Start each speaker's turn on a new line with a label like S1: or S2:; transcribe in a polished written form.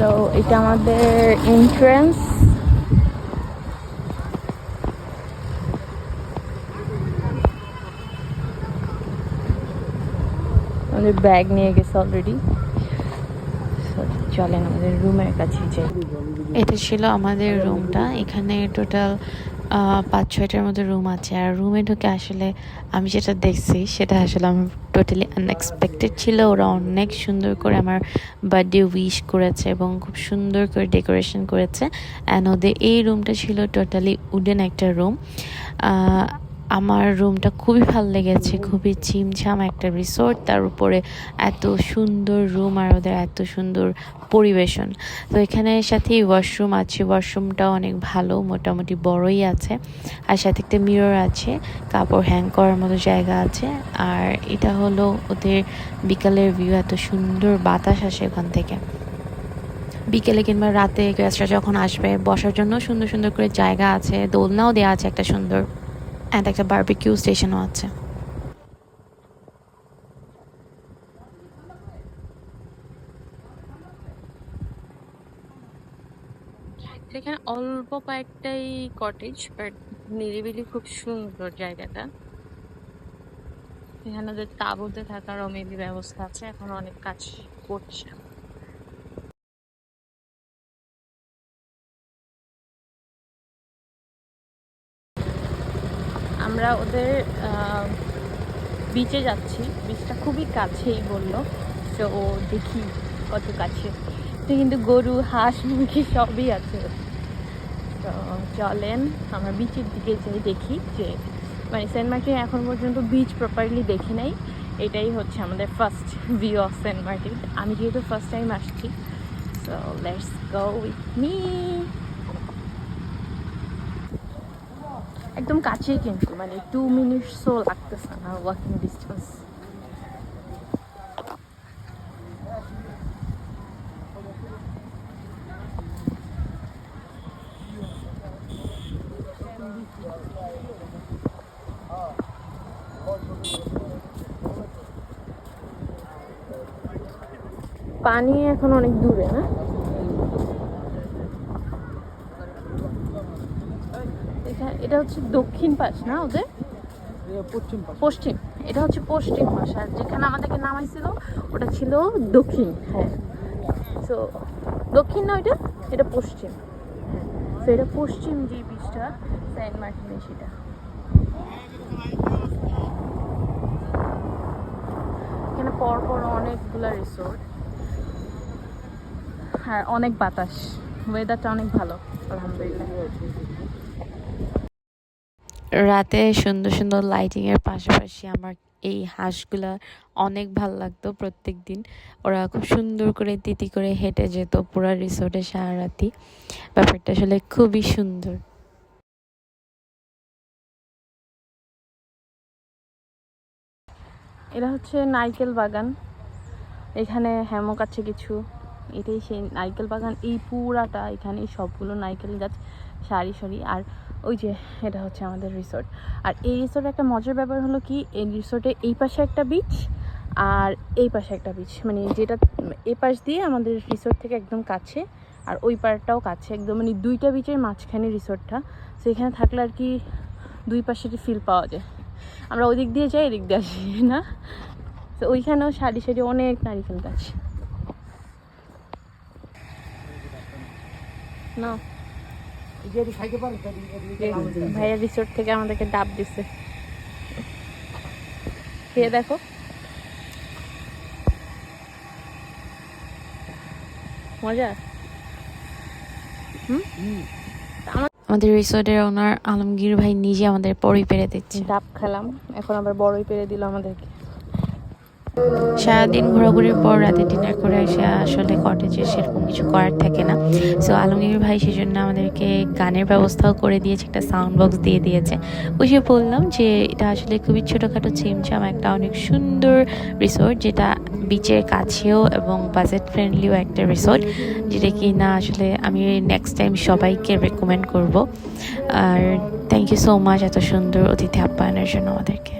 S1: তো এটা আমাদের এন্ট্রান্স। আমাদের ব্যাগ নিয়ে গেছে অলরেডি। চলেন আমাদের রুমের কাছে যাই।
S2: এটা ছিল আমাদের রুমটা। এখানে টোটাল 5-6টার মতো রুম আছে। আর রুমে ঢুকে আসলে আমি যেটা দেখছি সেটা আসলে আমার টোটালি আনএক্সপেক্টেড ছিল। ওরা অনেক সুন্দর করে আমার বার্থডে উইশ করেছে এবং খুব সুন্দর করে ডেকোরেশন করেছে। অ্যান্ড ওদের এই রুমটা ছিল টোটালি উডেন একটা রুম। আমার রুমটা খুবই ভালো লেগেছে, খুবই ছিমছাম একটা রিসোর্ট, তার উপরে এত সুন্দর রুম আর ওদের এত সুন্দর পরিবেশন। তো এখানে সাথেই ওয়াশরুম আছে, ওয়াশরুমটাও অনেক ভালো, মোটামুটি বড়ই আছে। আর সাথে একটা মিরর আছে, কাপড় হ্যাং করার মতো জায়গা আছে। আর এটা হলো ওদের বিকালের ভিউ, এত সুন্দর বাতাস আসে ওখান থেকে। বিকেলে কিংবা রাতে গেস্টরা যখন আসবে বসার জন্য সুন্দর সুন্দর করে জায়গা আছে, দোলনাও দেওয়া আছে একটা সুন্দর, অ্যান্ড একটা বারবিকিউ স্টেশনও আছে।
S1: এখানে অল্প কয়েকটাই কটেজ, বাট নিরিবিলি, খুব সুন্দর জায়গাটা। এখানে ওদের তাঁবুতে থাকারও মেবি ব্যবস্থা আছে, এখন অনেক কাজ করছে। আমরা ওদের বিচে যাচ্ছি, বিচটা খুবই কাছেই বললো, তো দেখি কত কাছে। তো কিন্তু গরু, হাঁস, মুরগি সবই আছে। তো চলেন আমরা বিচের দিকে যাই, দেখি যে মানে সেন্ট মার্টিন এখন পর্যন্ত বিচ প্রপারলি দেখি নাই। এটাই হচ্ছে আমাদের first view of Saint Martin. আমি যেহেতু ফার্স্ট টাইম আসছি, so let's go with me. একদম কাছেই, কিন্তু মানে 2 মিনিটসও লাগতেছে না ওয়াকিং ডিস্টেন্স। পানি এখন অনেক দূরে না? এটা হচ্ছে দক্ষিণ পাশ না ওদের? পশ্চিম। এটা হচ্ছে পশ্চিম পাশ, আর যেখানে আমাদেরকে নামাইছিল ওটা ছিল দক্ষিণ। হ্যাঁ, তো দক্ষিণ না ওইটা, এটা পশ্চিম। তো এটা পশ্চিম যে বিচটা সেন্ট মার্টিনে, সেটা। এখানে পরপর অনেকগুলা রিসোর্ট, হ্যাঁ, অনেক বাতাস, ওয়েদারটা অনেক ভালো আলহামদুলিল্লাহ।
S2: রাতে সুন্দর সুন্দর লাইটিংয়ের পাশাপাশি আমার এই হাঁসগুলা অনেক ভালো লাগতো। প্রত্যেক দিন ওরা খুব সুন্দর করে তিতি করে হেঁটে যেত পুরো রিসোর্টে সারা রাতি। ব্যাপারটা আসলে খুবই সুন্দর।
S1: এটা হচ্ছে নারকেল বাগান, এখানে হ্যামক আছে কিছু। এটাই সেই নারকেল বাগান, এই পুরাটা এখানে সবগুলো নারকেল গাছ সারি সারি। আর ওই যে এটা হচ্ছে আমাদের রিসোর্ট। আর এই রিসোর্টের একটা মজার ব্যাপার হলো কি, এই রিসোর্টে এই পাশে একটা বিচ আর এই পাশে একটা বিচ, মানে যেটা এই পাশ দিয়ে আমাদের রিসোর্ট থেকে একদম কাছে, আর ওই পাড়টাও কাছে একদম, মানে দুইটা বিচের মাঝখানে রিসোর্টটা। তো এখানে থাকলে আর কি দুই পাশে ফিল পাওয়া যায়। আমরা ওই দিক দিয়ে যাই, এদিক দিয়ে আসি না। তো ওইখানেও সারি সারি অনেক নারিকেল গাছ। না ভাইয়া রিসোর্ট থেকে আমাদেরকে ডাব দিছে, খেয়ে দেখো। মজা।
S2: আমাদের রিসোর্টের ওনার আলমগীর ভাই নিজে আমাদের বড়ই পেরে দিচ্ছে।
S1: ডাব খেলাম, এখন আবার বড়ই পেরে দিল আমাদেরকে।
S2: সারাদিন ঘোরাঘুরির পর রাতে ডিনার করে এসে আসলে কটেজে সেরকম কিছু করার থাকে না। সো আলমগীর ভাই সেজন্য আমাদেরকে গানের ব্যবস্থাও করে দিয়েছে, একটা সাউন্ড বক্স দিয়ে দিয়েছে। ওই যে বললাম যে এটা আসলে খুবই ছোটোখাটো ছিমছাম একটা অনেক সুন্দর রিসোর্ট, যেটা বিচের কাছেও এবং বাজেট ফ্রেন্ডলিও একটা রিসোর্ট, যেটা কি না আসলে আমি নেক্সট টাইম সবাইকে রেকমেন্ড করব। আর থ্যাংক ইউ সো মাচ এত সুন্দর অতিথি আপ্যায়নের জন্য আমাদেরকে।